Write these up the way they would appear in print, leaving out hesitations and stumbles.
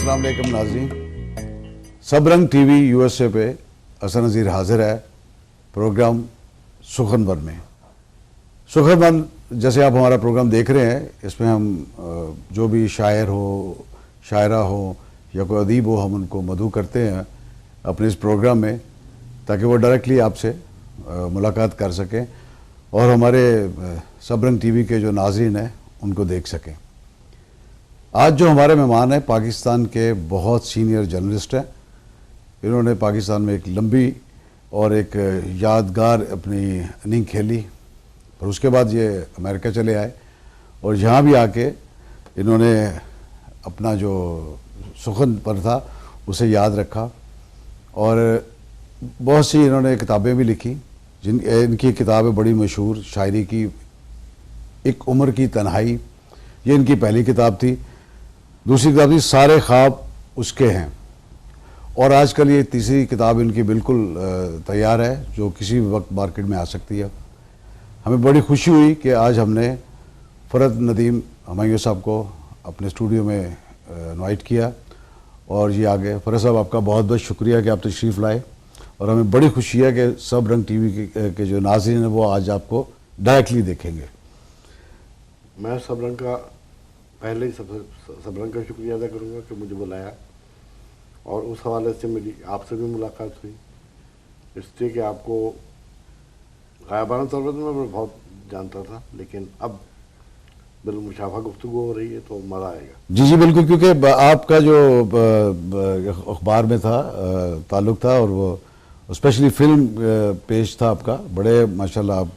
अस्सलाम वालेकुम नाज़रीन, सब रंग टीवी यूएसए पे हसन नज़ीर हाजिर है प्रोग्राम सुखनवर में। सुखनवर जैसे आप हमारा प्रोग्राम देख रहे हैं, इसमें हम जो भी शायर हो, शायरा हो या कोई अदीब हो, हम उनको मदऊ करते हैं अपने इस प्रोग्राम में, ताकि वो डायरेक्टली आपसे मुलाकात कर सकें और हमारे सब रंग टीवी के जो नाज़रीन हैं उनको देख सकें। आज जो हमारे मेहमान हैं पाकिस्तान के बहुत सीनियर जर्नलिस्ट हैं। इन्होंने पाकिस्तान में एक लंबी और एक यादगार अपनी इनिंग खेली और उसके बाद ये अमेरिका चले आए और यहाँ भी आके इन्होंने अपना जो सुखन पर था उसे याद रखा और बहुत सी इन्होंने किताबें भी लिखी। इनकी किताबें बड़ी मशहूर, शायरी की एक उम्र की तन्हाई, ये इनकी पहली किताब थी। दूसरी किताब थी सारे ख्वाब उसके हैं और आजकल ये तीसरी किताब इनकी बिल्कुल तैयार है, जो किसी भी वक्त मार्केट में आ सकती है। हमें बड़ी खुशी हुई कि आज हमने फरहत नदीम हमायूं साहब को अपने स्टूडियो में इनवाइट किया और ये आ गए। फरहत साहब, आपका बहुत बहुत शुक्रिया कि आप तशरीफ़ लाए और हमें बड़ी खुशी है कि सब रंग टीवी के जो नाज़रीन हैं वो आज आपको डायरेक्टली देखेंगे। मैं सब रंग का पहले ही सब रंग का शुक्रिया अदा करूँगा कि मुझे बुलाया और उस हवाले से मेरी आपसे भी मुलाकात हुई, इसलिए कि आपको गायबाना तौर पर मैं बहुत जानता था, लेकिन अब बिलमुशाफा गुफ्तगू हो रही है तो मज़ा आएगा। जी जी बिल्कुल, क्योंकि आपका जो अखबार में था ताल्लुक़ था और वो स्पेशली फिल्म पेज था आपका। बड़े माशाल्लाह आप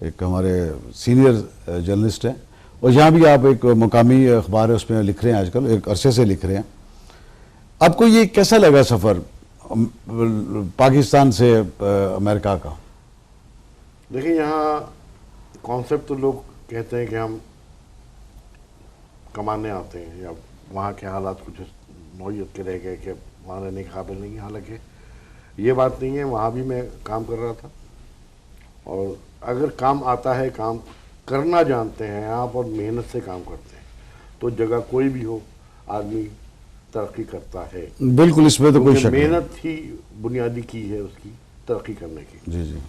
एक हमारे सीनियर जर्नलिस्ट हैं और यहाँ भी आप एक मुकामी अखबार है उसमें लिख रहे हैं, आजकल एक अरसे से लिख रहे हैं। आपको ये कैसा लगा सफ़र पाकिस्तान से अमेरिका का? देखिए, यहाँ कॉन्सेप्ट तो लोग कहते हैं कि हम कमाने आते हैं या वहाँ के हालात कुछ नौयत के रह गए कि वहाँ रहने के काबिल नहीं है। हालांकि ये बात नहीं है, वहाँ भी मैं काम कर रहा था और अगर काम आता है, काम करना जानते हैं आप और मेहनत से काम करते हैं तो जगह कोई भी हो आदमी तरक्की करता है। बिल्कुल, इसमें तो कोई शक नहीं। मेहनत ही बुनियादी की है उसकी तरक्की करने की। जी जी।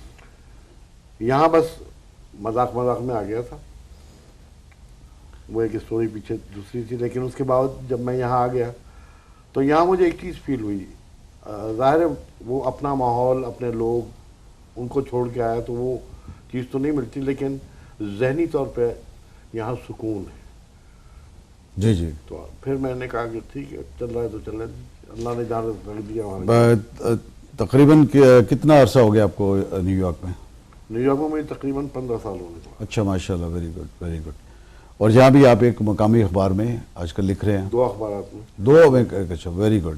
यहाँ बस मजाक में आ गया था, वो एक स्टोरी पीछे दूसरी थी, लेकिन उसके बाद जब मैं यहाँ आ गया तो यहाँ मुझे एक चीज़ फील हुई। ज़ाहिर है वो अपना माहौल, अपने लोग, उनको छोड़ के आया तो वो चीज़ तो नहीं मिलती, लेकिन ज़हनी तौर पे यहाँ सुकून है। जी जी। तो फिर मैंने कहा कि ठीक है, चल रहा है तो चल रहा है, अल्लाह ने जहाँ रख दिया वहाँ। तकरीबन कितना अरसा हो गया आपको न्यूयॉर्क में? न्यूयॉर्क में मुझे तकरीबन 15 साल हो गए। अच्छा, माशाल्लाह, वेरी गुड वेरी गुड। और यहाँ भी आप एक मकामी अखबार में आजकल लिख रहे हैं? 2 अखबार में। 2 में? अच्छा, वेरी गुड।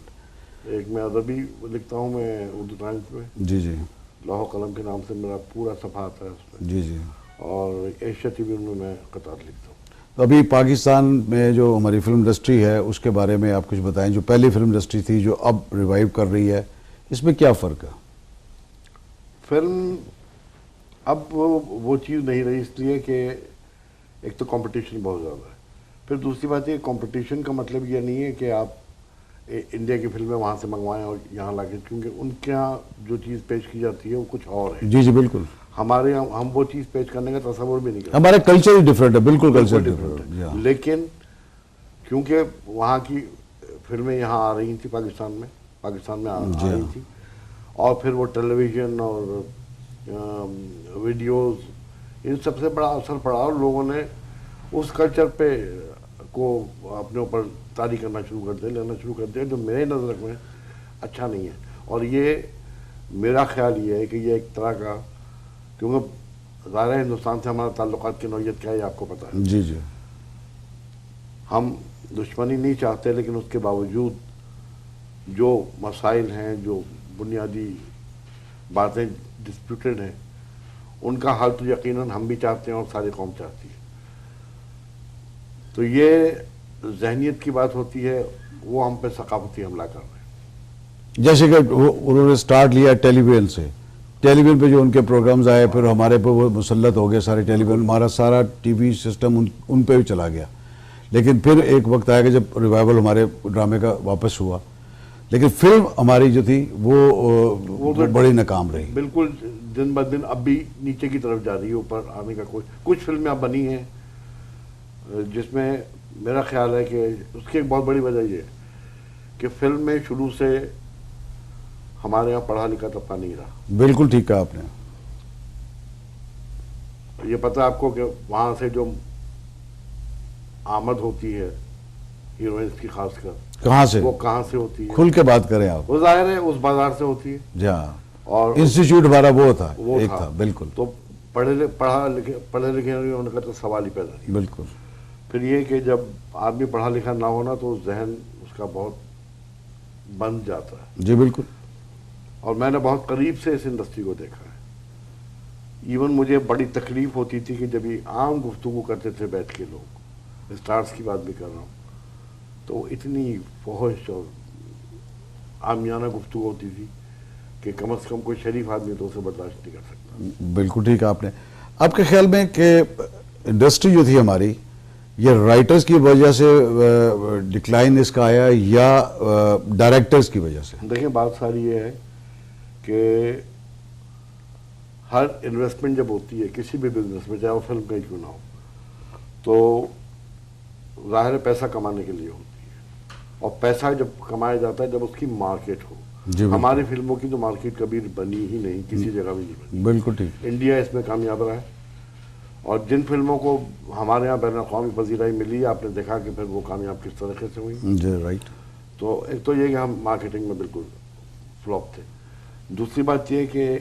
एक मैं अदबी लिखता हूँ, मैं उर्दू टाइम्स में। जी जी। लौह कलम के नाम से मेरा पूरा सफ़ा आता है उसमें। जी जी। और एशिया टीवी में मैं कतार लिखता हूँ। तो अभी पाकिस्तान में जो हमारी फिल्म इंडस्ट्री है उसके बारे में आप कुछ बताएं। जो पहली फिल्म इंडस्ट्री थी जो अब रिवाइव कर रही है, इसमें क्या फ़र्क है? फिल्म अब वो चीज़ नहीं रही, इसलिए कि एक तो कंपटीशन बहुत ज़्यादा है, फिर दूसरी बात ये कंपटीशन का मतलब ये नहीं है कि आप इंडिया की फिल्में वहाँ से मंगवाएं और यहाँ लाके, क्योंकि उनके यहाँ जो चीज़ पेश की जाती है वो कुछ और है। जी जी बिल्कुल। हमारे यहाँ हम वो चीज़ पेश करने का तस्वुर भी नहीं करते। हमारे कल्चर ही डिफरेंट है, बिल्कुल कल्चर डिफरेंट है। लेकिन क्योंकि वहाँ की फिल्में यहाँ आ रही थी, पाकिस्तान में आ रही थी, और फिर वो टेलीविज़न और वीडियोस, इन सबसे बड़ा असर पड़ा और लोगों ने उस कल्चर पे को अपने ऊपर तारी करना शुरू कर दिया, लेना शुरू कर दिया, जो मेरे नज़र में अच्छा नहीं है। और ये मेरा ख्याल ये है कि ये एक तरह का, क्योंकि ज़ाहिर हिंदुस्तान से हमारा ताल्लुकात की नौयत क्या है आपको पता है। जी जी। हम दुश्मनी नहीं चाहते, लेकिन उसके बावजूद जो मसाइल हैं, जो बुनियादी बातें डिस्प्यूटेड हैं, उनका हल तो यकीनन हम भी चाहते हैं और सारी कौम चाहती है। तो ये ज़हनियत की बात होती है, वो हम पे सकाफती हमला कर रहे हैं। जैसे कि उन्होंने स्टार्ट लिया टेलीविज़न से, टेलीविज़न पे जो उनके प्रोग्राम्स आए, फिर हमारे पे वो मुसल्लत हो गए सारे टेलीविज़न, हमारा सारा टीवी सिस्टम उन पे भी चला गया। لیکن پھر ایک وقت آیا کہ جب ریوائول ہمارے ڈرامے کا واپس ہوا، لیکن فلم ہماری جو تھی وہ بڑی ناکام رہی. بالکل دن بہ دن اب بھی نیچے کی طرف جا رہی ہے، اوپر آنے کا کچھ فلمیں اب بنی ہیں جس میں میرا خیال ہے کہ اس کی ایک بہت بڑی وجہ یہ ہے کہ فلم میں شروع سے ہمارے یہاں پڑھا لکھا طبقہ نہیں رہا. بالکل ٹھیک کہا آپ نے. یہ پتہ ہے آپ کو کہ وہاں سے جو آمد ہوتی ہے ہیروئنس کی خاص کر، کہاں سے وہ کہاں سے ہوتی ہے؟ کھل کے بات کریں آپ. وہ ظاہر ہے اس بازار سے ہوتی ہے. جی ہاں، اور انسٹیٹیوٹ ہمارا وہ تھا، ایک تھا. بالکل تو پڑھے لکھے نہیں ہونے کا تو سوال ہی پیدا نہیں. بالکل. پھر یہ کہ جب آدمی پڑھا لکھا نہ ہونا تو ذہن اس کا بہت بند جاتا ہے. جی بالکل. اور میں نے بہت قریب سے اس انڈسٹری کو دیکھا ہے. ایون مجھے بڑی تکلیف ہوتی تھی کہ جب یہ عام گفتگو کرتے تھے بیٹھ کے لوگ، اسٹارز کی بات بھی کر رہا ہوں، تو اتنی فحش اور عامیانہ گفتگو ہوتی تھی کہ کم از کم کوئی شریف آدمی تو اسے برداشت نہیں کر سکتا. بالکل ٹھیک ہے آپ نے. آپ کے خیال میں کہ انڈسٹری جو تھی ہماری، یہ رائٹرز کی وجہ سے ڈکلائن اس کا آیا یا ڈائریکٹرز کی وجہ سے؟ دیکھیں بات ساری یہ ہے کہ ہر انویسٹمنٹ جب ہوتی ہے کسی بھی بزنس میں، چاہے وہ فلم کا ہی کیوں نہ ہو، تو ظاہر ہے پیسہ کمانے کے لیے ہوتی ہے. اور پیسہ جب کمایا جاتا ہے جب اس کی مارکیٹ ہو. جی ہماری فلموں کی تو مارکیٹ کبھی بنی ہی نہیں، کسی جگہ بھی نہیں بنی. بالکل ٹھیک. انڈیا اس میں کامیاب رہا ہے، اور جن فلموں کو ہمارے ہاں بین الاقوامی پذیرائی ملی، آپ نے دیکھا کہ پھر وہ کامیاب کس طریقے سے ہوئی. جی رائٹ. تو ایک تو یہ کہ ہم مارکیٹنگ میں بالکل فلاپ تھے. دوسری بات یہ کہ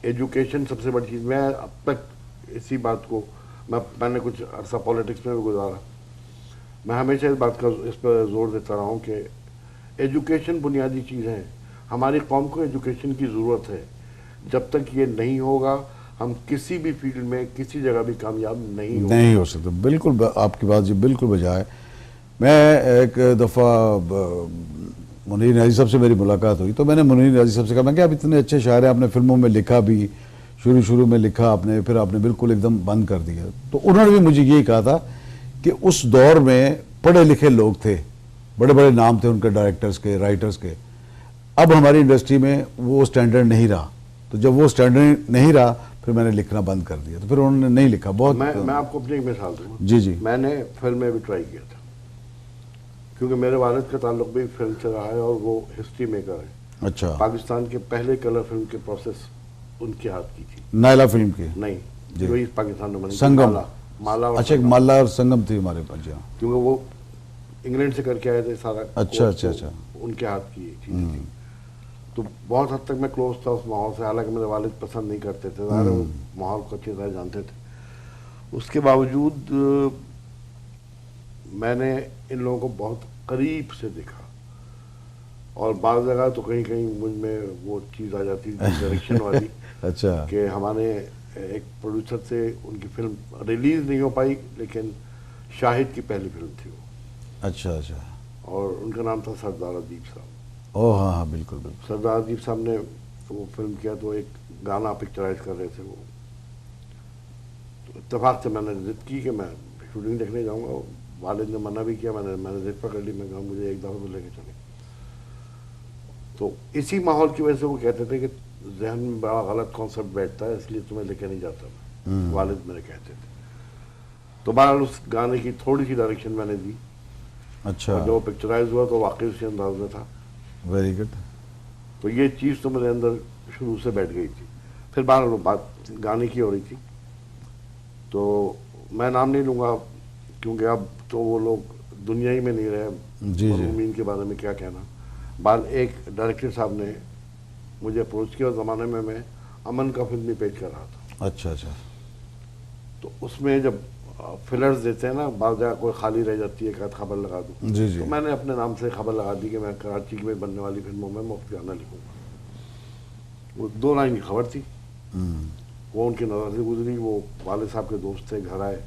ایجوکیشن سب سے بڑی چیز. میں اب تک اسی بات کو، میں نے کچھ عرصہ پالیٹکس میں بھی گزارا، میں ہمیشہ اس پر زور دیتا رہا ہوں کہ ایجوکیشن بنیادی چیز ہے. ہماری قوم کو ایجوکیشن کی ضرورت ہے. جب تک یہ نہیں ہوگا ہم کسی بھی فیلڈ میں کسی جگہ بھی کامیاب نہیں ہو سکتا. بالکل آپ کی بات جی بالکل بجائے. میں ایک دفعہ منیر نیازی صاحب سے میری ملاقات ہوئی تو میں نے منیر نیازی صاحب سے کہا، میں کہ آپ اتنے اچھے شاعر ہیں، آپ نے فلموں میں لکھا بھی، شروع میں لکھا آپ نے، پھر آپ نے بالکل ایک دم بند کر دیا. تو انہوں نے بھی مجھے یہی کہا تھا کہ اس دور میں پڑھے لکھے لوگ تھے، بڑے بڑے نام تھے ان کے، ڈائریکٹرز کے، رائٹرز کے. اب ہماری انڈسٹری میں وہ سٹینڈرڈ نہیں رہا. تو جب وہ سٹینڈرڈ نہیں رہا پھر میں نے لکھنا بند کر دیا. تو پھر انہوں نے نہیں لکھا. بہت میں آپ کو اپنی ایک مثال دوں. جی میں نے فلم میں بھی ٹرائی کیا تھا کیونکہ میرے والد کا تعلق بھی فلم سے رہا ہے اور وہ ہسٹری میکر ہے. اچھا. پاکستان کے پہلے کلر فلم کے پروسیس ان کے ہاتھ کی تھی. نائلہ فلم کی؟ نہیں جی. وہی پاکستان میں بنی. سنگم. مالا. اچھا ایک مالا اور سنگم تھی ہمارے پاس. کیونکہ وہ انگلینڈ سے کر کے آئے تھے سارا. اچھا. ان کے ہاتھ کی چیز تھی. تو بہت حد تک میں کلوز تھا اس ماحول سے، حالانکہ میرے والد پسند نہیں کرتے تھے، ظاہر وہ ماحول کو اچھی طرح جانتے تھے. اس کے باوجود میں نے ان لوگوں کو بہت قریب سے دیکھا، اور بعض جگہ تو کہیں مجھ میں وہ چیز آ جاتی تھی ڈائریکشن والی. اچھا. کہ ہمارے ایک پروڈیوسر سے ان کی فلم ریلیز نہیں ہو پائی، لیکن شاہد کی پہلی فلم تھی وہ. اچھا. اور ان کا نام تھا سردار ادیب صاحب. ہاں بالکل. سردار ادیب صاحب نے وہ فلم کیا تو ایک گانا پکچرائز کر رہے تھے وہ. تو اتفاق سے میں نے ضد کی کہ میں شوٹنگ دیکھنے جاؤں گا. والد نے منع بھی کیا، میں نے ضد پکڑ لی. میں کہا مجھے ایک دفعہ تو لے کے چلیں. تو اسی ماحول کی وجہ سے وہ کہتے تھے کہ ذہن میں بڑا غلط کانسیپٹ بیٹھتا ہے، اس لیے تمہیں لے کے نہیں جاتا میں. والد میرے کہتے تھے. تو بہرحال اس گانے کی تھوڑی سی ڈائریکشن میں نے دی. اچھا. جو پکچرائز ہوا تو واقعی اسی انداز میں تھا. Very good. تو یہ چیز تو میرے اندر شروع سے بیٹھ گئی تھی. پھر بہرحال بات گانے کی ہو رہی تھی، تو میں نام نہیں لوں گا کیونکہ اب تو وہ لوگ دنیا ہی میں نہیں رہے. مرحومین کے بارے میں کیا کہنا. ایک ڈائریکٹر صاحب نے مجھے اپروچ کیا، اس زمانے میں امن کا فلم بھی پیش کر رہا تھا. اچھا. تو اس میں جب فلرز دیتے ہیں نا، بعض جگہ کوئی خالی رہ جاتی ہے کہ خبر لگا دوں. جی. تو میں نے اپنے نام سے خبر لگا دی کہ میں کراچی میں بننے والی فلموں میں مفت گانا لکھوں گا. وہ 2 لائن کی خبر تھی. وہ ان کی نظر سے گزری. وہ والد صاحب کے دوست تھے، گھر آئے،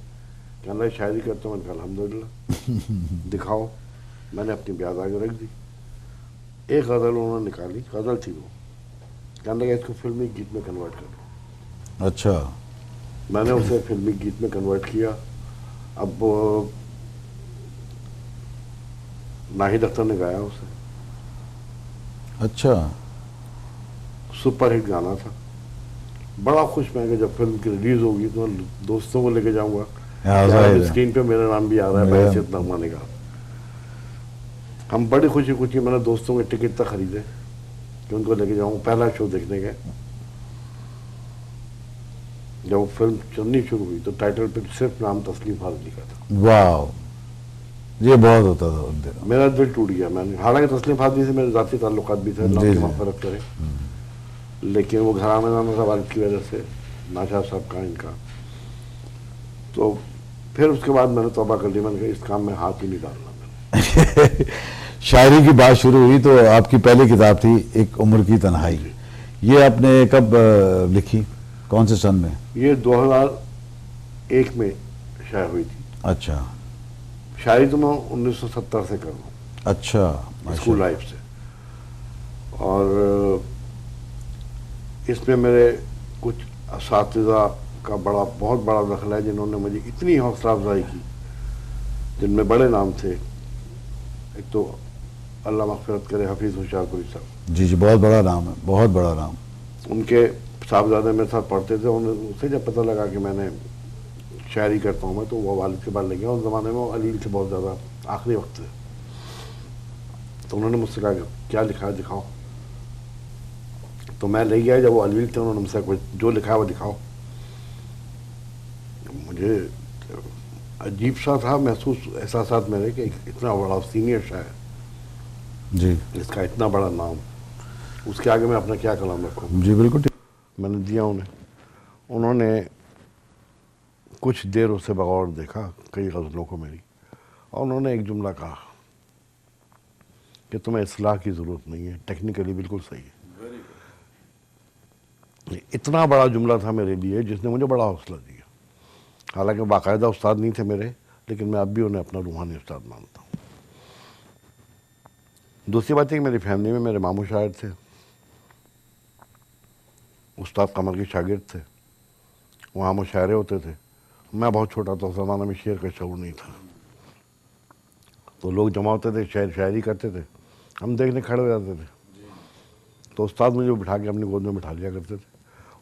کہنا ہے شاعری کرتا ہوں. میں نے کہا الحمدللہ دکھاؤ. میں نے اپنی بیاض آگے رکھ دی. ایک غزل انہوں نے نکالی، غزل تھی وہ. کہنے لگا اس کو فلمی گیت میں کنورٹ کر دو. اچھا. میں نے اسے فلمی گیت میں کنورٹ کیا. اب नाहिद अख्तर ने गाया उसे, अच्छा, सुपर हिट गाना था। बड़ा खुश मैं कि जब फिल्म की रिलीज होगी तो मैं दोस्तों को लेके जाऊंगा, हाँ, जाहिर है। स्क्रीन पे मेरा नाम भी आ रहा है, मेरा- बहसीत नगमा का। हम बड़ी खुशी खुशी मैंने दोस्तों के टिकट तक खरीदे कि उनको लेके जाऊँ पहला शो देखने के। जब वो फिल्म चलनी शुरू हुई तो टाइटल पे सिर्फ नाम तस्लीम फाजली का था। वाह, ये बहुत होता था उन दिनों। मेरा दिल टूट गया। मैंने, हालांकि तस्लीम फाजली से मेरे ज़ाती ताल्लुकात भी थे, अल्लाह जी, की जी। मग़फ़िरत करे, लेकिन वो घराने में था वालिद की वजह से, नाशाद साहब का, इनका। तो फिर उसके बाद मैंने तौबा कर ली, मैंने कहा इस काम में हाथ ही नहीं डालना मैंने। शायरी की बात शुरू हुई तो आपकी पहली किताब थी एक उम्र की तन्हाई। ये आपने कब लिखी, कौन से सन में? ये 2001 में शायद हुई थी। अच्छा शायरी तो मैं 1970 से कर रहा हूँ, अच्छा, स्कूल माशाल्लाह। लाइफ से। और इसमें मेरे कुछ असातिज़ा का बहुत बड़ा दखल है, जिन्होंने मुझे इतनी हौसला अफजाई की, जिनमें बड़े नाम थे। एक तो अल्लाह मग़फ़िरत करे हफीज़ होशियारपुरी साहब, जी जी, बहुत बड़ा नाम है, बहुत बड़ा नाम। उनके साहबजादे मेरे साथ पढ़ते थे। उनसे जब पता लगा कि मैंने शायरी करता हूँ मैं, तो वो वालिद के बाद ले गया। उस ज़माने में वो अलील से बहुत ज़्यादा आखिरी वक्त थे, तो उन्होंने मुझसे कहा कि क्या लिखा है दिखाओ। तो मैं ले गया, जब वो अलील थे उन्होंने मुझसे कुछ जो लिखा है वो दिखाओ। मुझे अजीब सा था महसूस, एहसास मेरे कि इतना बड़ा सीनियर शायर, जी इसका इतना बड़ा नाम, उसके आगे मैं अपना क्या कलाम रखूँ। जी, बिल्कुल ठीक। मैंने दिया उन्हें, उन्होंने कुछ देर उसे बगौर देखा, कई गज़लों को मेरी, और उन्होंने एक जुमला कहा कि तुम्हें इस्लाह की ज़रूरत नहीं है, टेक्निकली बिल्कुल सही है। इतना बड़ा जुमला था मेरे लिए, जिसने मुझे बड़ा हौसला दिया। हालांकि बाकायदा उस्ताद नहीं थे मेरे, लेकिन मैं अब भी उन्हें अपना रूहानी उस्ताद मानता हूँ। दूसरी बात है कि मेरी फैमिली में मेरे मामू शायर थे, उस्ताद कमर के शागिर्द थे, वहाँ मुशायरे होते थे। मैं बहुत छोटा था, उस ज़माने में शेर का शऊर नहीं था, तो लोग जमा होते थे, शायरी करते थे, हम देखने खड़े हो जाते थे। तो उस्ताद मुझे बिठा के अपनी गोद में बिठा लिया करते थे,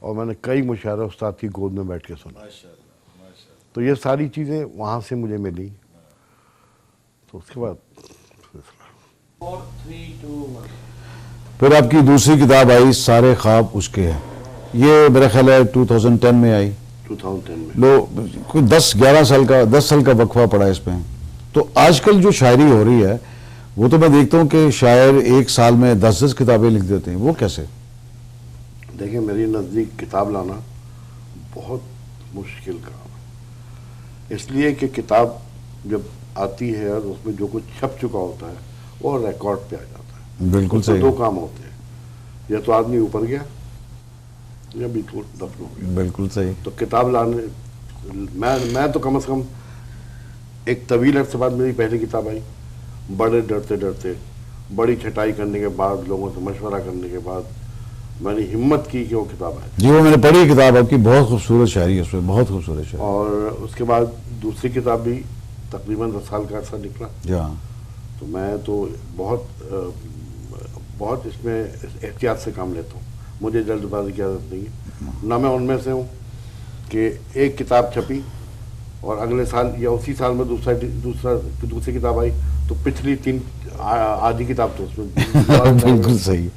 और मैंने कई मुशायरे उस्ताद की गोद में बैठ के सुना। तो ये सारी चीज़ें वहाँ से मुझे मिली। तो उसके बाद 4, 3, 2, 1। फिर आपकी दूसरी किताब आई सारे ख्वाब उसके हैं, ये मेरा ख्याल है 2010 में आई। 2010 में लो कोई 10 साल का वक्फा पड़ा इसमें। तो आजकल जो शायरी हो रही है वो तो मैं देखता हूँ कि शायर एक साल में 10 किताबें लिख देते हैं, वो कैसे? देखिए, मेरी नज़दीक किताब लाना बहुत मुश्किल काम है, इसलिए कि किताब जब आती है और उसमें जो कुछ छप चुका होता है वो रिकॉर्ड पे आ जाता है। बिल्कुल उसमें सही, दो काम होते हैं, या तो आदमी ऊपर गया या बिल्कुल दफन हो गया। बिल्कुल सही। तो किताब लाने, मैं तो कम से कम एक तवील अरसे बाद मेरी पहली किताब आई, बड़े डरते डरते, बड़ी छटाई करने के बाद, लोगों से मशवरा करने के बाद मैंने हिम्मत की कि वो किताब आए। जी वो मैंने पढ़ी किताब आपकी, बहुत खूबसूरत शायरी है उसमें, बहुत खूबसूरत शायरी। और उसके बाद दूसरी किताब भी तकरीबन 10 साल का अर्सा निकला। जहाँ तो मैं तो बहुत इसमें एहतियात से काम लेता हूँ, मुझे जल्दबाजी की आदत नहीं है। ना मैं उनमें से हूँ कि एक किताब छपी और अगले साल या उसी साल में दूसरी किताब आई, तो पिछली आधी किताब तो उसमें बिल्कुल सही।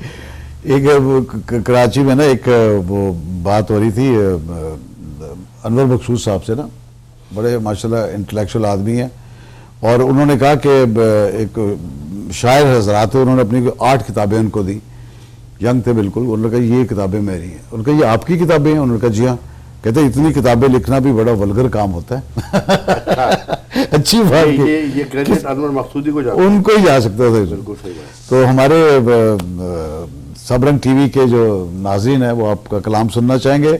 एक वो कराची में ना एक वो बात हो रही थी अनवर मकसूद साहब से ना, बड़े माशाल्लाह इंटेलेक्चुअल आदमी है, और उन्होंने कहा कि एक शायर हजरात थे, उन्होंने अपनी 8 किताबें उनको दी, यंग थे बिल्कुल। उन्होंने कहा ये किताबें मेरी हैं, उन्होंने कहा ये आपकी किताबें हैं? उन्होंने कहा जी हाँ। कहते इतनी किताबें लिखना भी बड़ा वल्गर काम होता है। अच्छी बात ये क्रेडिट अनवर मकसूदी को जाता है। उनको ही जा सकता था। बिल्कुल सही बात। तो हमारे सबरंग टीवी के जो नाज़रीन है वो आपका कलाम सुनना चाहेंगे,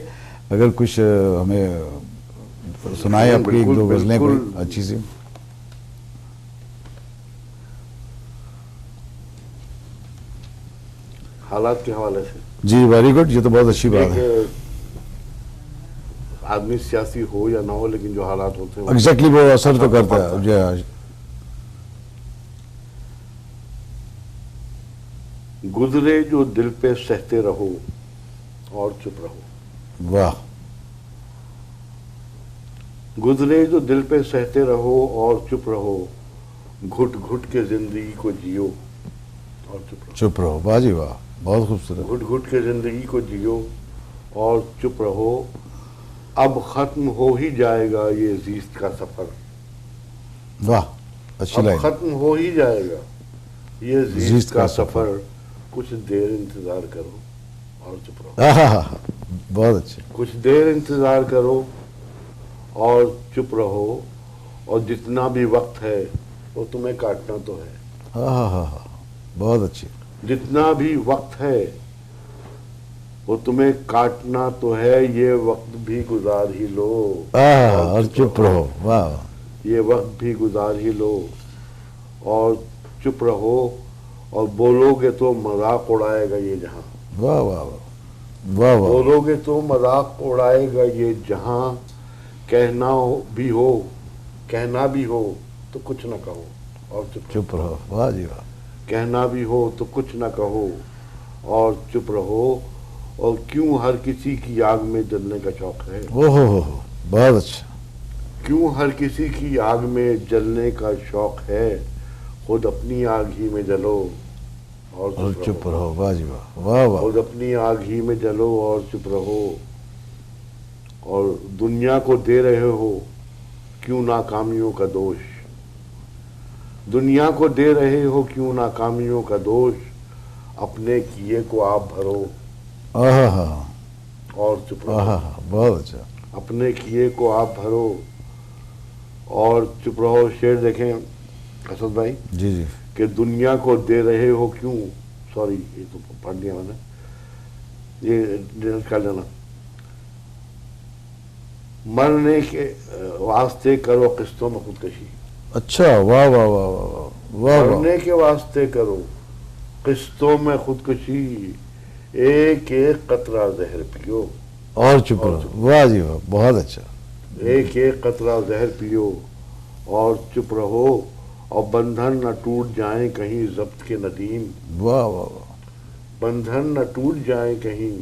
अगर कुछ हमें सुनाए आपकी 1-2 गज़लें कोई अच्छी सी। हालात के हवाले से जी वेरी गुड, ये तो बहुत अच्छी बात है। एक आदमी सियासी हो या ना हो, लेकिन जो हालात होते हैं एग्जैक्टली वो असर तो करता है। गुजरे जो दिल पे सहते रहो और चुप रहो। वाह, गुजरे जो दिल पे सहते रहो और चुप रहो, घुट घुट के जिंदगी को जियो और चुप रहो। चुप रहो, वाह जी वाह, बहुत खूबसूरत। घुट घुट के जिंदगी को जियो और चुप रहो, अब खत्म हो ही जाएगा ये जीस्त का सफर। वाह, अच्छी अब लाइन। खत्म हो ही जाएगा ये जीस्त जीस्त का का सफर। सफर, कुछ देर इंतजार करो और चुप रहो। आहा, बहुत अच्छे। कुछ देर इंतजार करो और चुप रहो, और जितना भी वक्त है वो तुम्हें काटना तो है। आहा, बहुत अच्छी। जितना भी वक्त है वो तुम्हें काटना तो है, ये वक्त भी गुजार ही लो आहा, और चुप रहो, वाह, ये वक्त भी गुजार ही लो और चुप रहो, और बोलोगे तो मजाक उड़ाएगा ये जहां। वाह वाह वाह, वाह वाह, बोलोगे तो मजाक उड़ाएगा ये जहां, कहना भी हो तो कुछ न कहो और चुप रहो, वाह जी वाह। कहना भी हो तो कुछ न कहो और चुप रहो, और क्यों हर किसी की आग में जलने का शौक है। ओहो हो, बहुत अच्छा। क्यों हर किसी की आग में जलने का शौक है, खुद अपनी आग ही में जलो और और चुप रहो, वाह जी वाह, वाह वाह। खुद अपनी आग ही में जलो और चुप रहो, और दुनिया को दे रहे हो क्यों नाकामियों का दोष। दुनिया को दे रहे हो क्यों नाकामियों का दोष, अपने किए को आप भरो आहा, और चुप रहो। आहा, बहुत अच्छा। अपने किए को आप भरो और चुप रहो। शेर देखें असद भाई, जी जी, कि दुनिया को दे रहे हो क्यों, सॉरी ये तो पढ़ दिया मैंने, ये डिलीट कर देना। मरने के वास्ते करो किस्तों में खुदकशी। अच्छा, वाह वाह वाह वाह वाह वाह, मरने के वास्ते करो किस्तों में खुदकशी, एक एक कतरा जहर पियो और चुप रहो, वाह जी वाह, बहुत अच्छा। एक एक कतरा जहर पियो और चुप रहो, और बंधन न टूट जाए कहीं जब्त के नदीम। वाह वाह वाह, बंधन न टूट जाए कहीं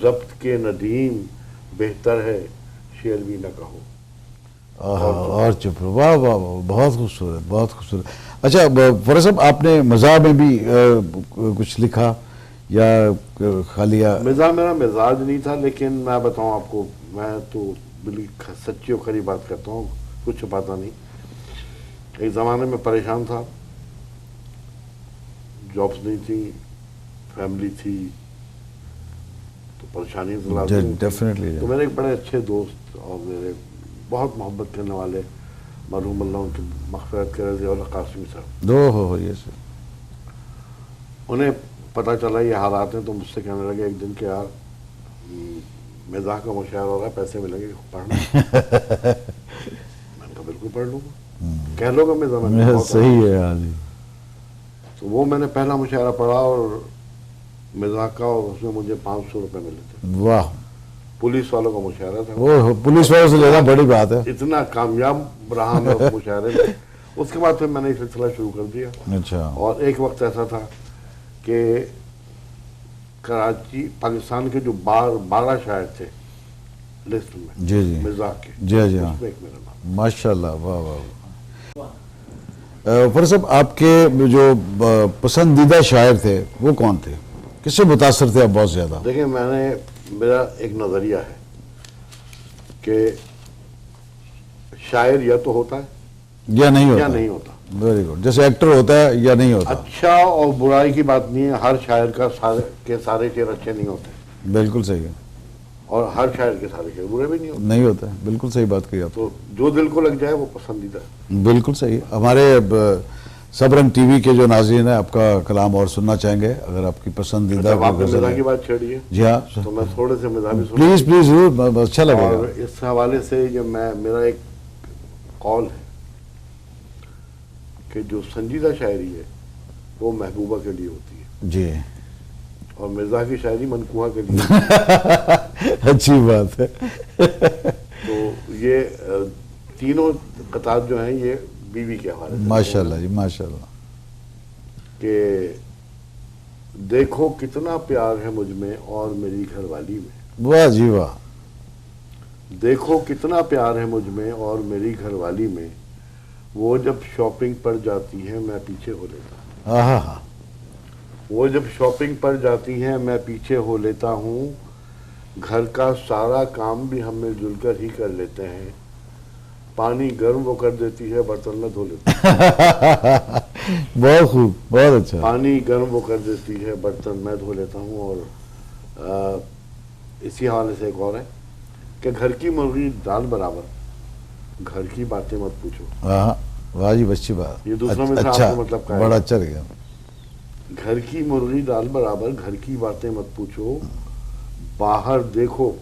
जब्त के नदीम, बेहतर है शेर भी न कहो आहा, और चुप रहो, वाह वाह वाह, बहुत खूबसूरत, बहुत खूबसूरत। अच्छा फरज साहब, आपने मज़ाह में भी कुछ लिखा या खाली या? मिजाज मेरा मिजाज नहीं था, लेकिन मैं बताऊं आपको, मैं तो बिल्कुल सच्ची और खरी बात करता हूँ, कुछ छुपाता नहीं। एक ज़माने में परेशान था, जॉब्स नहीं थी, फैमिली थी, तो परेशानी तो लाजमी थी। डेफिनेटली। तो मेरे एक बड़े अच्छे दोस्त और मेरे बहुत मोहब्बत करने वाले मरहूम अल्लाह उनकी मग़फ़िरत करे रज़ी अल्लाह कासिमी साहब, दो हो ये से। उन्हें पता चला ये हालात हैं, तो मुझसे कहने लगे एक दिन के, यार मिज़ाह का मुशायरा हो रहा है, पैसे मिलेंगे पढ़ना। मैंने कहा बिल्कुल पढ़ लूँगा, कह लो कि मिज़ाह सही है, हाँ जी। तो वो मैंने पहला मुशायरा पढ़ा और मिज़ाह का, और उसमें मुझे 500 रुपये मिले थे। वाह, पुलिस वालों का मुशायरा था। वो पुलिस वालों से लेना बड़ी बात है। इतना कामयाब रहा मैं उस मुशायरे में। उसके बाद फिर मैंने ये सिलसिला शुरू कर दिया। अच्छा, और एक वक्त ऐसा था कि कराची, पाकिस्तान के जो 12 शायर थे लिस्ट में, जी जी, मिज़ाह के, जी जी, हाँ, उसमें एक मेरा नाम। माशाल्लाह, वाह वाह। फरज साहब, आपके जो पसंदीदा शायर थे वो कौन थे, किससे मुतासर थे आप बहुत ज़्यादा? देखिए, मेरा एक नज़रिया है कि शायर या तो होता है या नहीं होता? या नहीं होता। Very good. जैसे एक्टर होता है या नहीं होता? अच्छा और बुराई की बात नहीं है, हर शायर का सारे शेर अच्छे नहीं होते, बिल्कुल सही है, और हर शायर के सारे शेर बुरे भी नहीं होते। नहीं होता है, बिल्कुल सही बात कही आप। तो जो दिल को लग जाए वो पसंदीदा है। बिल्कुल सही। हमारे सबरंग टीवी के जो नाज़रीन है, आपका कलाम और सुनना चाहेंगे, अगर आपकी पसंदीदा जब आपने गज़ल मिज़ाह है। की बात छेड़ी है, जी हाँ, तो मैं थोड़े से मिज़ाह भी प्लीज प्लीज जरूर, अच्छा लगेगा। और इस हवाले से ये मेरा एक कॉल है कि जो संजीदा शायरी है वो महबूबा के लिए होती है, जी, और मिर्जा की शायरी मनकूहा के लिए। अच्छी बात है। तो ये तीनों किताब जो हैं ये बीवी के हवाले से माशाल्लाह जी, माशाल्लाह। कि देखो कितना प्यार है मुझ में और मेरी घर वाली में। वाह जी वाह, देखो कितना प्यार है मुझ में और मेरी घर वाली में, वो जब शॉपिंग पर जाती है मैं पीछे हो लेता हूँ। हाँ हाँ, वो जब शॉपिंग पर जाती हैं मैं पीछे हो लेता हूँ। घर का सारा काम भी हम मिलजुल कर ही कर लेते हैं। पानी गर्म वो कर देती है, बर्तन में धो लेता हूँ। बहुत खूब, बहुत अच्छा। पानी गर्म वो कर देती है, बर्तन मैं धो लेता हूँ। और इसी हवाले से एक और है कि घर की मुर्गी दाल बराबर, घर की बातें मत पूछो। हाँ, वाह जी, अच्छी बात। ये दूसरा मिसरा अच्छा, आपको मतलब का है। बड़ा अच्छा लगा। घर की मुर्गी दाल बराबर, घर की बातें मत पूछो। बाहर देखो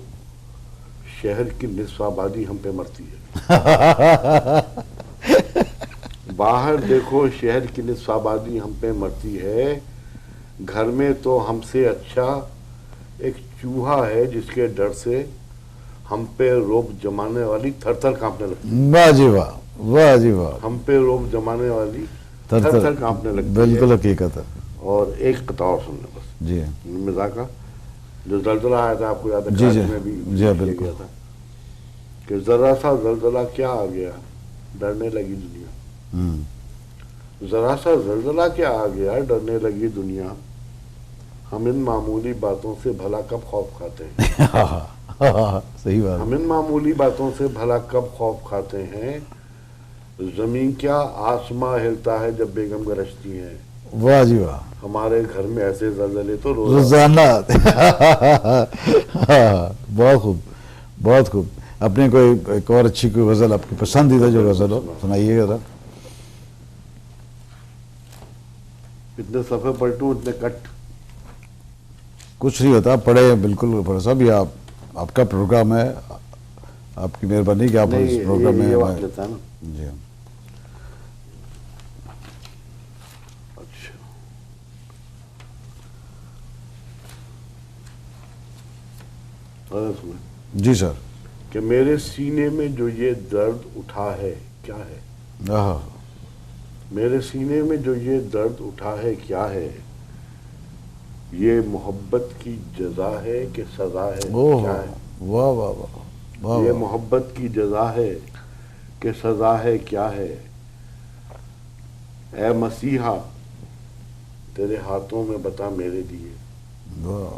शहर की निस्फ आबादी हम पे मरती है। बाहर देखो शहर की निस्फ आबादी हम पे मरती है। घर में तो हमसे अच्छा एक चूहा है जिसके डर से हम पे रोब जमाने वाली थर थर कांपने लगती वाह जी वाह, वाह जी वाह, है। हम पे रोब जमाने वाली थर थर थर थर कांपने लगती बिल्कुल है। हकीकत है और एक कथा और सुन लो बस जी। मिर्जा का, जो जलजला आया था आपको याद है, जी, कराची जी, में भी जी, हाँ, किया बिल्कुल। गया था कि जरा सा जलजला क्या आ गया, डरने लगी दुनिया। जरा सा जलजला क्या आ गया, डरने लगी दुनिया। हम इन मामूली बातों से भला कब खौफ खाते हैं। हाँ हाँ, सही बात। हम इन मामूली बातों से भला कब खौफ खाते हैं। जमीन क्या आसमां हिलता है जब बेगम गरजती हैं। वाह जी वाह, हमारे घर में ऐसे जलजले तो रोज रोजाना। हाँ, बहुत खूब, बहुत खूब। अपने कोई एक और अच्छी कोई गजल, आपकी पसंदीदा जो गजल हो, सुनाइएगा जरा। इतने सफे पलटूं इतने कट। कुछ नहीं होता, पढ़े बिल्कुल पढ़े सब। ये आपका प्रोग्राम है, आपकी मेहरबानी कि आप नहीं, इस प्रोग्राम में ये वक्त लेता है ना। जी हाँ। अच्छा, सुने जी सर। कि मेरे सीने में जो ये दर्द उठा है क्या है। हाँ, मेरे सीने में जो ये दर्द उठा है क्या है। ये मोहब्बत की जजा है कि सजा है ओह, क्या है। वाह वाह वाह, वाह ये वाह। मोहब्बत की जजा है कि सजा है क्या है। ऐ मसीहा तेरे हाथों में बता मेरे लिए। वाह,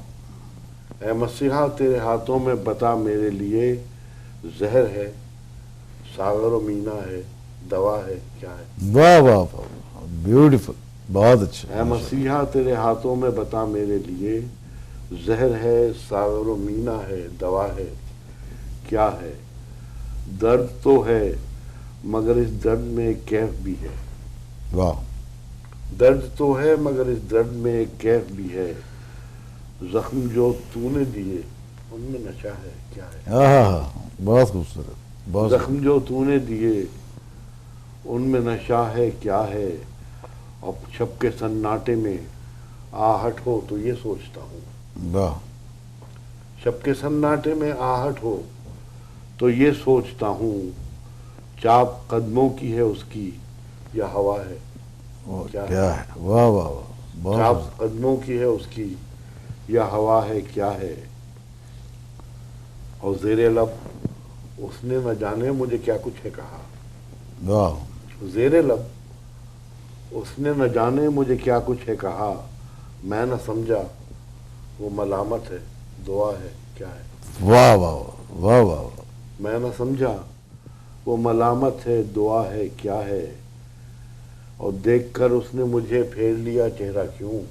ऐ मसीहा तेरे हाथों में बता मेरे लिए। जहर है सागर व मीना है, दवा है क्या है। वाह वाह वाह, ब्यूटीफुल, बहुत अच्छा। ऐ मसीहा तेरे हाथों में बता मेरे लिए। जहर है सागर व मीना है, दवा है क्या है। दर्द तो है मगर इस दर्द में एक कैफ भी है। वाह, दर्द तो है मगर इस दर्द में एक कैफ भी है। जख्म जो तूने दिए उनमें नशा है क्या है। हाँ, बहुत खूबसूरत, बहुत जख्म जो तूने दिए उनमें नशा है क्या है। और छप के सन्नाटे में आहट हो तो ये सोचता हूँ। वाह, छप के सन्नाटे में आहट हो तो ये सोचता हूँ। चाप कदमों की है उसकी या हवा है वो क्या क्या है। वाह वाह वाह, बहुत चाप खूबसूरत। कदमों की है उसकी या हवा है क्या है। और जेरे लब उसने न जाने मुझे क्या कुछ है कहा। वाह, जेरे लब उसने न जाने मुझे क्या कुछ है कहा। मैं न समझा वो मलामत है दुआ है क्या है। वाह वाह वाह, वाह वाह, मैं न समझा वो मलामत है दुआ है क्या है। और देखकर उसने मुझे फेर लिया चेहरा क्यों।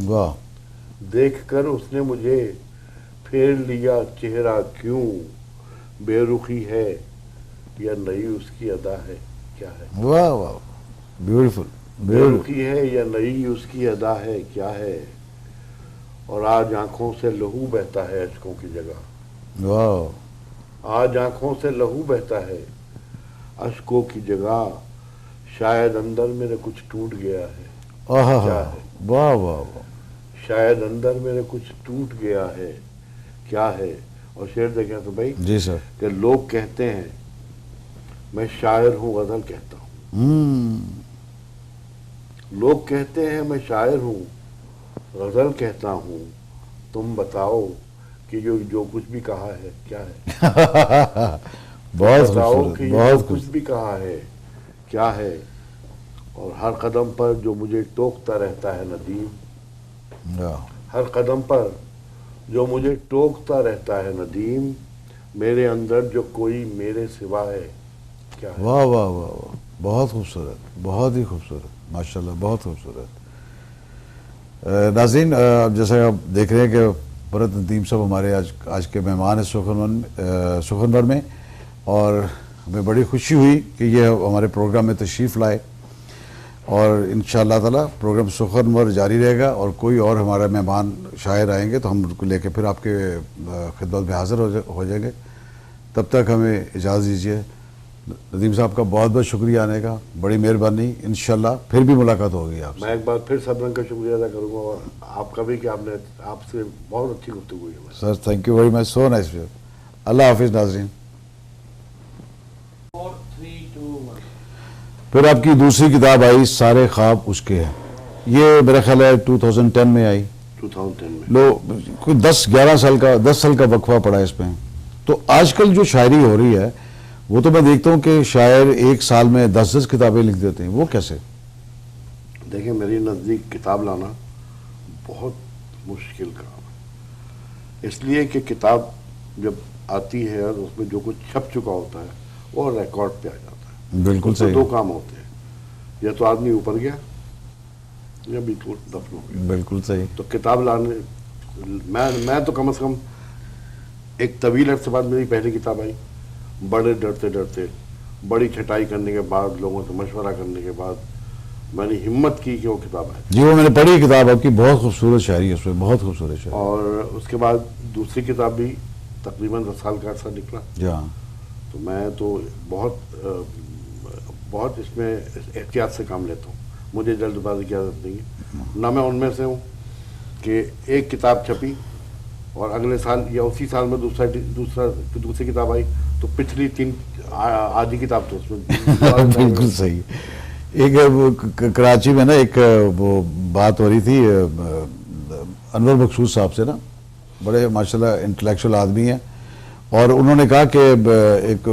वाह, देखकर उसने मुझे फेर लिया चेहरा क्यों। बेरुखी है या नई उसकी अदा है क्या है। वाह वाह, ब्यूटीफुल, ब्यूटीफुल। बेरुखी है या नई उसकी अदा है क्या है। और आज आंखों से लहू बहता है अश्कों की जगह। वाह, आज आंखों से लहू बहता है अश्कों की जगह। शायद अंदर मेरे कुछ टूट गया है आहा, क्या है। वाह वाह वाह, शायद अंदर मेरे कुछ टूट गया है क्या है। और शेर देखें तो भाई जी सर। कि लोग कहते हैं मैं शायर हूँ गजल कहता हूँ। लोग कहते हैं मैं शायर हूँ غزل کہتا ہوں تم بتاؤ کہ جو کچھ بھی کہا ہے کیا ہے. بہت بتاؤ خوبصورت، کہ بہت جو خوبصورت. کچھ بھی کہا ہے کیا ہے. اور ہر قدم پر جو مجھے ٹوکتا رہتا ہے ندیم، ہر قدم پر جو مجھے ٹوکتا رہتا ہے ندیم، میرے اندر جو کوئی میرے سوا ہے کیا ہے. واہ واہ واہ واہ، بہت خوبصورت، بہت ہی خوبصورت، ماشاءاللہ بہت خوبصورت. ناظرین، جیسے آپ دیکھ رہے ہیں کہ برت ندیم صاحب ہمارے آج کے مہمان ہیں سخنور میں، اور ہمیں بڑی خوشی ہوئی کہ یہ ہمارے پروگرام میں تشریف لائے، اور انشاءاللہ تعالی پروگرام سخنور جاری رہے گا، اور کوئی اور ہمارا مہمان شاعر آئیں گے تو ہم ان کو لے کے پھر آپ کے خدمت میں حاضر ہو جائیں گے. تب تک ہمیں اجازت دیجیے. ندیم صاحب کا بہت بہت شکریہ آنے کا، بڑی مہربانی. انشاءاللہ پھر بھی ملاقات ہوگی آپ سے. میں ایک بار پھر سبرنگ کا شکریہ ادا کروں گا، اور آپ کا بھی کہ آپ سے بہت اچھی گفتگو ہوئی ہے. Sir thank you very much, so nice. اللہ حافظ ناظرین. 4, 3, 2, 1. پھر آپ کی دوسری کتاب آئی سارے خواب اس کے ہیں. یہ میرا خیال ہے 2010 میں آئی. 2010 میں کوئی 10 سال کا وقفہ پڑا اس میں. تو آج کل جو شاعری ہو رہی ہے وہ تو میں دیکھتا ہوں کہ شاعر ایک سال میں 10 کتابیں لکھ دیتے ہیں. وہ کیسے؟ دیکھیں، میری نزدیک کتاب لانا بہت مشکل کام ہے، اس لیے کہ کتاب جب آتی ہے اور اس میں جو کچھ چھپ چکا ہوتا ہے وہ ریکارڈ پہ آ جاتا ہے. بالکل اس میں صحیح. دو کام ہوتے ہیں، یا تو آدمی اوپر گیا یا بالکل دفن ہو گیا. بالکل صحیح. تو کتاب لانے میں تو کم از کم ایک طویل عرصے بعد میری پہلی کتاب آئی، بڑے ڈرتے ڈرتے بڑی چھٹائی کرنے کے بعد، لوگوں سے مشورہ کرنے کے بعد میں نے ہمت کی کہ وہ کتاب آئے. جی وہ میں نے پڑھی کتاب آپ کی، بہت خوبصورت شاعری ہے اس میں، بہت خوبصورت شاعری. اور اس کے بعد دوسری کتاب بھی تقریباً 10 سال کا عرصہ نکلا. جی ہاں. تو میں تو بہت اس میں احتیاط سے کام لیتا ہوں. مجھے جلد بازی کی عادت نہیں ہے، نہ میں ان میں سے ہوں کہ ایک کتاب چھپی اور اگلے سال یا اسی سال میں دوسری کتاب آئی تو پچھلی آدھی کتاب تو اس میں بالکل صحیح. ایک کراچی میں نا ایک وہ بات ہو رہی تھی انور مقصود صاحب سے نا، بڑے ماشاءاللہ انٹلیکچوئل آدمی ہیں، اور انہوں نے کہا کہ ایک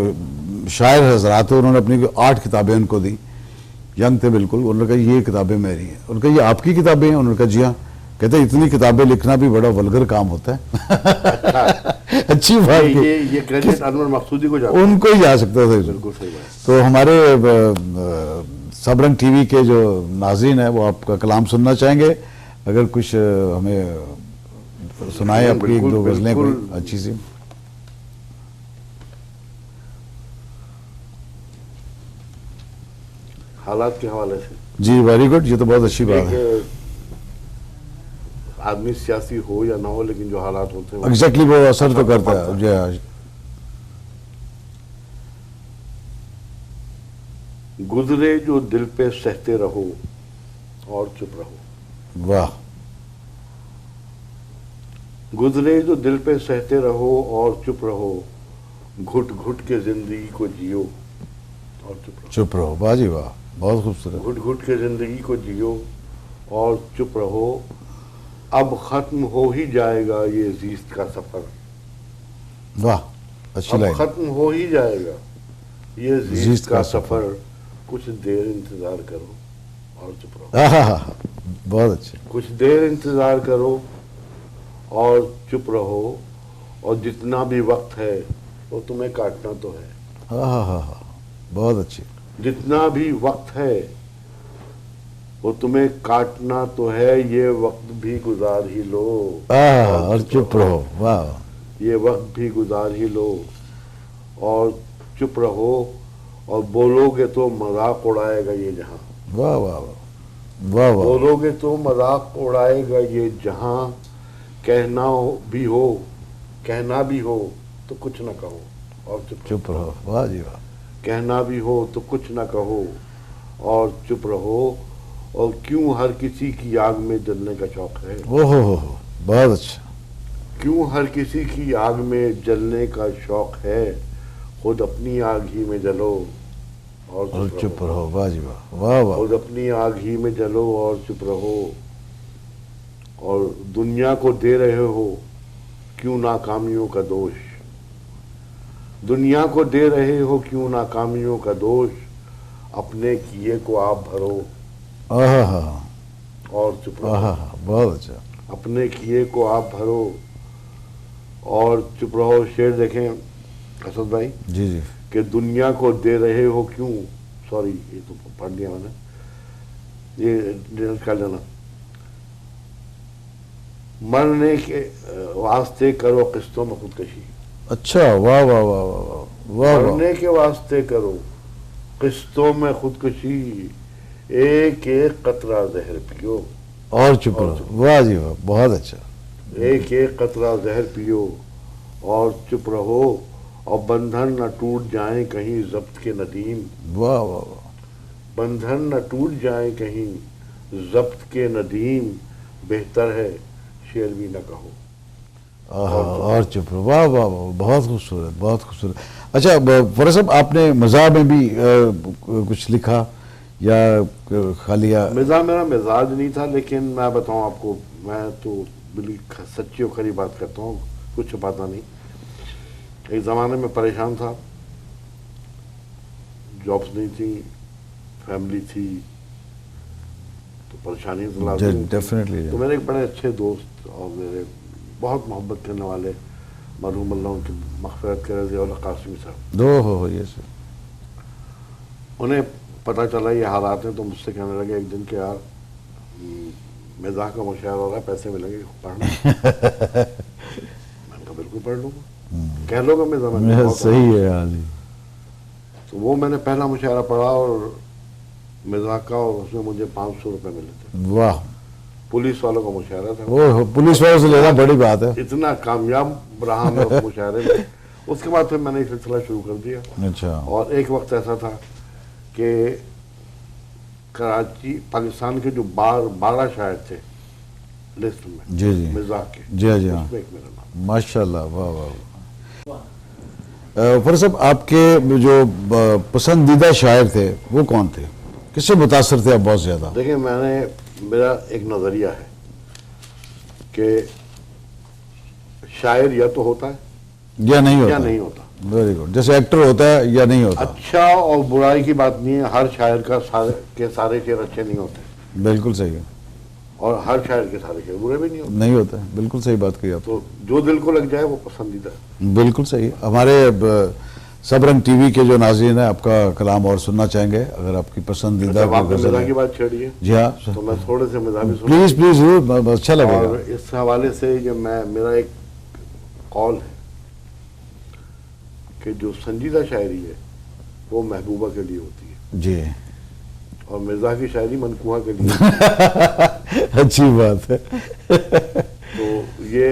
شاعر حضرات انہوں نے اپنی 8 کتابیں ان کو دی، ینگ تھے بالکل. انہوں نے کہا یہ کتابیں میری ہیں. انہوں نے کہا یہ آپ کی کتابیں ہیں؟ انہوں نے کہا جی ہاں. کہتے ہیں اتنی کتابیں لکھنا بھی بڑا ولگر کام ہوتا ہے. اچھی بات یہ کریڈٹ انور مقصودی کو جاتا ہے. ان کو ہی جا سکتا تھا. بالکل صحیح بات. تو ہمارے سبرنگ ٹی وی کے جو ناظرین ہیں وہ آپ کا کلام سننا چاہیں گے. اگر کچھ ہمیں سنائے آپ کی ایک دو غزلیں کوئی اچھی سی. حالات کے حوالے سے جی ویری گڈ، یہ تو بہت اچھی بات ہے. آدمی سیاسی ہو یا نہ ہو لیکن جو حالات ہوتے ہیں ایگزیکٹلی وہ اثر تو کرتا ہے. جی ہاں. گزرے جو دل پہ سہتے رہو اور چپ رہو. واہ. گزرے جو دل پہ سہتے رہو اور چپ رہو، گھٹ گھٹ کے زندگی کو جیو اور چپ رہو. چپ رہو. واہ جی واہ، بہت خوبصورت. گھٹ گھٹ کے زندگی کو جیو اور چپ رہو، اب ختم ہو ہی جائے گا یہ زیست کا سفر. واہ اچھی اب لائن. ختم ہو ہی جائے گا یہ زیست کا سفر، کچھ دیر انتظار کرو اور چپ رہو. بہت اچھے. کچھ دیر انتظار کرو اور چپ رہو، اور جتنا بھی وقت ہے وہ تمہیں کاٹنا تو ہے. ہاں بہت اچھی. جتنا بھی وقت ہے وہ تمہیں کاٹنا تو ہے، یہ وقت بھی گزار ہی لو اور چپ رہو. واہ. یہ وقت بھی گزار ہی لو اور چپ رہو، اور بولو گے تو مذاق اڑائے گا یہ جہاں. واہ واہ واہ واہ. بولو گے تو مذاق اڑائے گا یہ جہاں، کہنا بھی ہو تو کچھ نہ کہو اور چپ رہو. واہ جی واہ. کہنا بھی ہو تو کچھ نہ کہو اور چپ رہو، اور کیوں ہر کسی کی آگ میں جلنے کا شوق ہے. ہو بہت اچھا. کیوں ہر کسی کی آگ میں جلنے کا شوق ہے، خود اپنی آگ ہی میں جلو اور چپ رہو. واہ جی واہ. واہ واہ. خود اپنی آگ ہی میں جلو اور چپ رہو. اور دنیا کو دے رہے ہو کیوں ناکامیوں کا دوش، دنیا کو دے رہے ہو کیوں ناکامیوں کا دوش، اپنے کیے کو آپ بھرو آہا اور چپ رہو، آہا، بہت اچھا. اپنے کیے کو آپ بھرو اور چپ رہو. شعر دیکھیں اسد بھائی جی جی. کہ دنیا کو دے رہے ہو کیوں، سوری یہ تو پڑھ لیا میں نے، یہ ڈیلیٹ کر لینا. مرنے کے واسطے کرو قسطوں میں خودکشی، اچھا، واہ واہ واہ واہ واہ واہ واہ. مرنے کے واسطے کرو قسطوں میں خودکشی، ایک ایک قطرہ زہر پیو، اور چپ رہو. واہ جی واہ، بہت اچھا. ایک ایک قطرہ زہر پیو اور چپ رہو، اور بندھن نہ ٹوٹ جائیں کہیں ضبط کے ندیم، واہ واہ واہ. بندھن نہ ٹوٹ جائیں کہیں ضبط کے ندیم، بہتر ہے شعر بھی نہ کہو. آہا، اور چپ رہو. واہ واہ واہ، بہت خوبصورت، بہت خوبصورت. اچھا فرید صاحب، آپ نے مزاح میں بھی کچھ لکھا یا خالی مزاح میرا مزاج نہیں تھا، لیکن میں بتاؤں آپ کو، میں تو بالکل سچی اور کھری بات کرتا ہوں، کچھ چھپاتا نہیں. ایک زمانے میں پریشان تھا، جابس نہیں تھی، فیملی تھی، تو پریشانی تو لازمی تھی. ڈیفینیٹلی. تو میرے ایک بڑے اچھے دوست اور میرے بہت محبت کرنے والے، مرحوم اللہ ان کی مغفرت کرے، ضیاء اللہ قاسمی صاحب، دو ہو یہ سے. انہیں پتہ چلا یہ حالات ہیں، تو مجھ سے کہنے لگے ایک دن کہ یار مزاح کا مشاعرہ ہو رہا ہے، پیسے ملیں گے پڑھنا. میں نے کہا بالکل پڑھ لوں گا، کہہ لو گا مزاح میں. صحیح ہے. ہاں جی. تو وہ میں نے پہلا مشاعرہ پڑھا اور مزاح کا، اور اس میں مجھے 500 روپے ملے تھے. واہ. پولیس والوں کا مشاعرہ تھا. وہ پولیس والوں سے لینا بڑی بات ہے. اتنا کامیاب رہا میں اس مشاعرے میں. اس کے بعد پھر میں نے یہ سلسلہ شروع کر دیا. اچھا. اور ایک وقت ایسا تھا کہ کراچی، پاکستان کے جو 12 شاعر تھے لسٹ میں جی جی. مزاح کے، جی جی. ہاں اس میں ایک میرا نام. ماشاء اللہ. واہ واہ. فرید صاحب، آپ کے جو پسندیدہ شاعر تھے وہ کون تھے؟ کس سے متاثر تھے آپ بہت زیادہ؟ دیکھیں میرا ایک نظریہ ہے کہ شاعر یا تو ہوتا ہے یا نہیں ہوتا. یا نہیں ہوتا. Very good. جیسے ایکٹر ہوتا ہے یا نہیں ہوتا. اچھا اور برائی کی بات نہیں ہے، ہر شاعر کا سارے شعر اچھے نہیں ہوتے، بالکل صحیح ہے. اور ہر شاعر کے سارے شعر برے بھی نہیں ہوتے. نہیں ہوتا ہے. بالکل صحیح بات کہی آپ. تو جو دل کو لگ جائے وہ پسندیدہ ہے. بالکل صحیح. ہمارے سب رنگ ٹی وی کے جو ناظرین ہیں آپ کا کلام اور سننا چاہیں گے، اگر آپ کی پسندیدہ جب آپ نے غزل مزاح ہے. کی بات چھیڑی ہے جی ہاں. تو میں تھوڑے سے مزاح بھی سنوں. پلیز پلیز ضرور، اچھا لگے اور گا. اس حوالے سے یہ میرا ایک قول ہے کہ جو سنجیدہ شاعری ہے وہ محبوبہ کے لیے ہوتی ہے، جی. اور مزاح کی شاعری منقوہہ کے لیے. اچھی بات ہے. تو یہ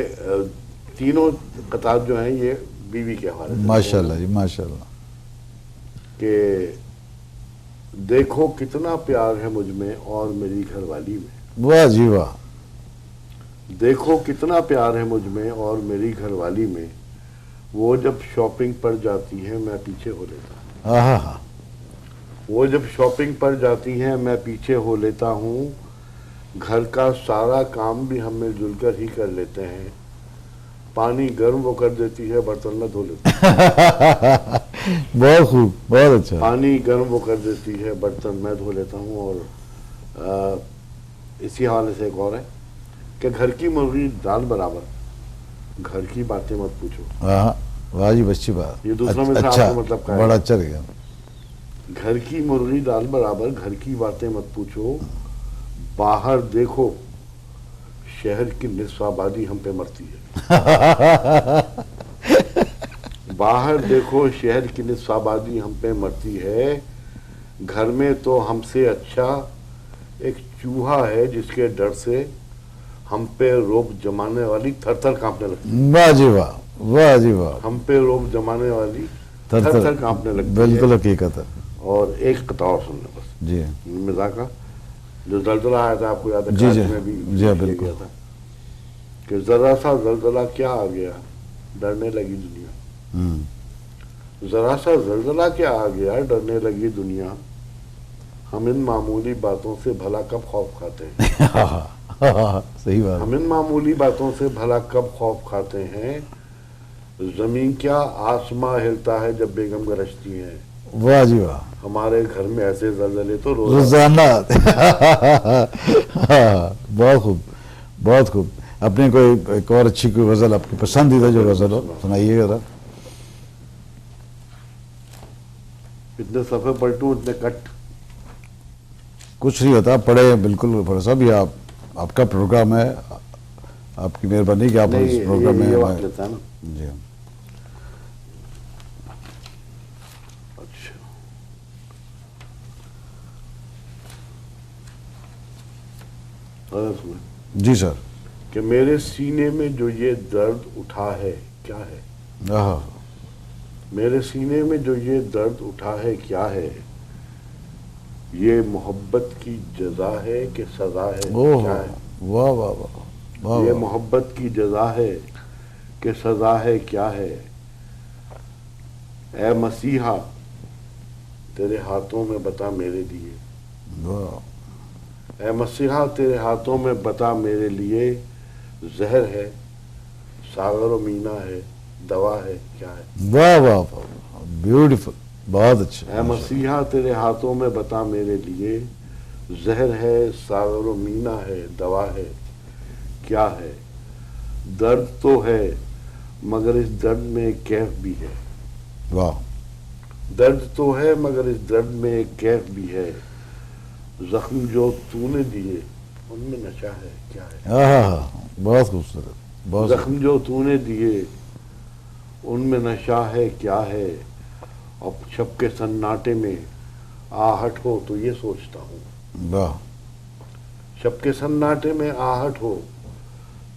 تینوں قطعات جو ہیں یہ بیوی کے حوالے سے ماشاء اللہ جی، ماشاء اللہ. کہ دیکھو کتنا پیار ہے مجھ میں اور میری گھر والی میں، واہ جی واہ. دیکھو کتنا پیار ہے مجھ میں اور میری گھر والی میں، وہ جب شاپنگ پر جاتی ہے میں پیچھے ہو لیتا ہوں، ہاں ہاں. وہ جب شاپنگ پر جاتی ہیں میں پیچھے ہو لیتا ہوں، گھر کا سارا کام بھی ہم مل جل کر ہی کر لیتے ہیں، پانی گرم وہ کر دیتی ہے برتن میں دھو لیتے ہیں. بہت خوب، بہت اچھا. پانی گرم وہ کر دیتی ہے برتن میں دھو لیتا ہوں. اور اسی حوالے سے ایک اور ہے کہ گھر کی مرغی دال برابر، گھر کی باتیں مت پوچھو. ہاں. واہ جی، اچھی بات. یہ دوسرا مثال اچھا، آپ کو مطلب کا ہے. بڑا اچھا لگا. گھر کی مرغی دال برابر، گھر کی باتیں مت پوچھو، باہر دیکھو شہر کی نصف آبادی ہم پہ مرتی ہے. باہر دیکھو شہر کی نصف آبادی ہم پہ مرتی ہے، گھر میں تو ہم سے اچھا ایک چوہا ہے جس کے ڈر سے ہم پہ روب جمانے والی تھر تھر کانپنے لگتی ہے. واہ جی واہ، واہ جی واہ. ہم پہ روب جمانے والی تھر تھر کانپنے لگتی ہے. بالکل حقیقت ہے. اور ایک قطعہ اور سن لیں بس جی مزاح کا، جو زلزلہ آیا تھا آپ کو یاد ہے، جی جی کراچی میں بھی جی کیا بالکل. گیا تھا کہ ذرا سا زلزلہ کیا آ گیا ڈرنے لگی دنیا، ذرا سا زلزلہ کیا آ گیا ڈرنے لگی دنیا، हम इन मामूली बातों से भला कब खौफ खाते हैं सही बात हम इन मामूली बातों से भला कब खौफ खाते हैं जमीन क्या आसमां हिलता है जब बेगम गरजती हैं वाह जी वाह हमारे घर में ऐसे जलजले तो रोज रोजाना बहुत खूब बहुत खूब अपने कोई एक और अच्छी कोई गजल आपकी पसंदीदा जो गजल हो सुनाइएगा जरा इतने सफे पलटूं इतने कट कुछ नहीं होता पढ़े बिल्कुल पढ़े सब ये आपका प्रोग्राम है आपकी मेहरबानी कि आप नहीं इस प्रोग्राम में ये वक्त लेता है ना जी हाँ अच्छा सुन जी सर कि मेरे सीने में जो ये दर्द उठा है क्या है आहा, मेरे सीने में जो ये दर्द उठा है क्या है ये मोहब्बत की जजा है कि सजा है ओह क्या है वाह वाह वाह वाह ये वाह मोहब्बत की जजा है कि सजा है क्या है ऐ मसीहा तेरे हाथों में बता मेरे लिए वाह ऐ मसीहा तेरे हाथों में बता मेरे लिए जहर है सागर व मीना है दवा है क्या है वाह वाह वाह ब्यूटीफुल बहुत अच्छा ऐ मसीहा तेरे हाथों में बता मेरे लिए जहर है सागर व मीना है दवा है क्या है दर्द तो है मगर इस दर्द में एक कैफ भी है वाह दर्द तो है मगर इस दर्द में एक कैफ भी है जख्म जो तूने दिए उनमें नशा है क्या है आहा, बहुत खूबसूरत बहुत जख्म जो तूने दिए उनमें नशा है क्या है और छप के सन्नाटे में आहट हो तो ये सोचता हूँ वाह छप के सन्नाटे में आहट हो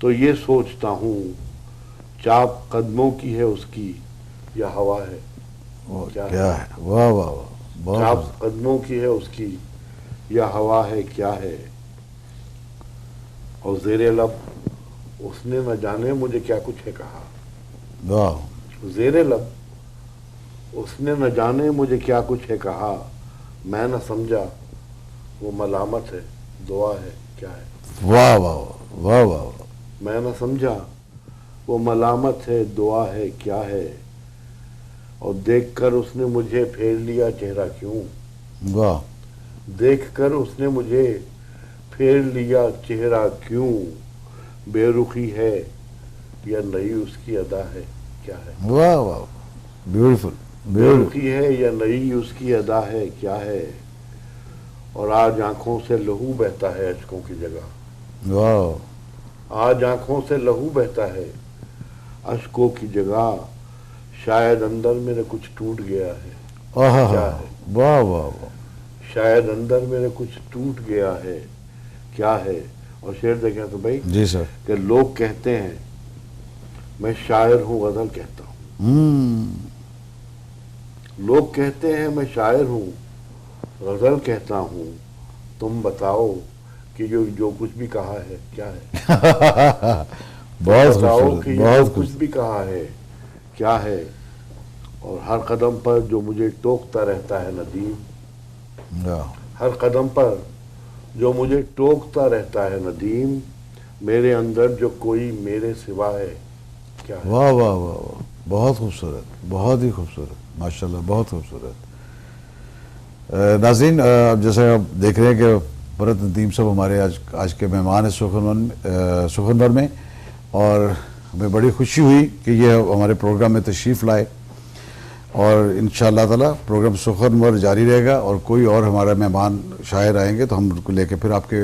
तो ये सोचता हूँ चाप कदमों की है उसकी या हवा है वो क्या क्या है वाह वाह वाह बहुत चाप खूबसूरत। कदमों की है उसकी या हवा है क्या है और जेरे लब उसने न जाने मुझे क्या कुछ है कहा वाह जेरे लब उसने न जाने मुझे क्या कुछ है कहा मैं न समझा वो मलामत है दुआ है क्या है वाह वाह वाह वाह वाह मैं न समझा वो मलामत है दुआ है क्या है और देखकर उसने मुझे फेर लिया चेहरा क्यों वाह देखकर उसने मुझे फेर लिया चेहरा क्यों बेरुखी है या नई उसकी अदा है क्या है वाह वाह ब्यूटीफुल ब्यूटीफुल बेरुखी है या नई उसकी अदा है क्या है और आज आंखों से लहू बहता है अचकों की जगह वाह आज आंखों से लहू बहता है अशकों की जगह शायद अंदर मेरे कुछ टूट गया है आहा, क्या है वाह वाह वाह शायद अंदर मेरे कुछ टूट गया है क्या है और शेर देखें तो भाई जी सर कि लोग कहते हैं मैं शायर हूँ गजल कहता हूँ लोग कहते हैं मैं शायर हूँ गजल कहता हूँ तुम बताओ कि जो कुछ भी कहा है क्या है बहुत बताओ खूबसूरत कि बहुत जो कुछ भी कहा है क्या है और हर कदम पर जो मुझे टोकता रहता है नदीम खूबसूरत हर कदम पर जो मुझे टोकता रहता है नदीम मेरे अंदर जो कोई मेरे सिवा है क्या है वाह वाह वाह वाह बहुत खूबसूरत बहुत ही खूबसूरत माशाल्लाह बहुत खूबसूरत नाज़रीन अब जैसे आप देख रहे हैं कि भरत नदीम साहब हमारे आज के मेहमान हैं सुखनवर में और हमें बड़ी खुशी हुई कि ये हमारे प्रोग्राम में तशरीफ़ लाए और इंशाअल्लाह ताला प्रोग्राम सुखनवर जारी रहेगा और कोई और हमारा मेहमान शायर आएंगे तो हम उनको लेके फिर आपके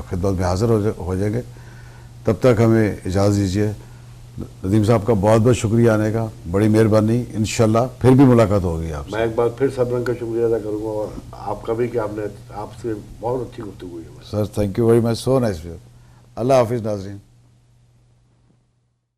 खिदमत में हाज़िर हो जाएंगे तब तक हमें इजाज़त दीजिए नदीम साहब का बहुत बहुत शुक्रिया आने का बड़ी मेहरबानी इंशाअल्लाह फिर भी मुलाकात होगी आपसे मैं एक बार फिर सब रंग का शुक्रिया अदा करूंगा और आपका भी कि आपने आपसे बहुत अच्छी गुफ्तगू हुई है sir thank you very much so nice अल्लाह हाफिज़ नाज़रीन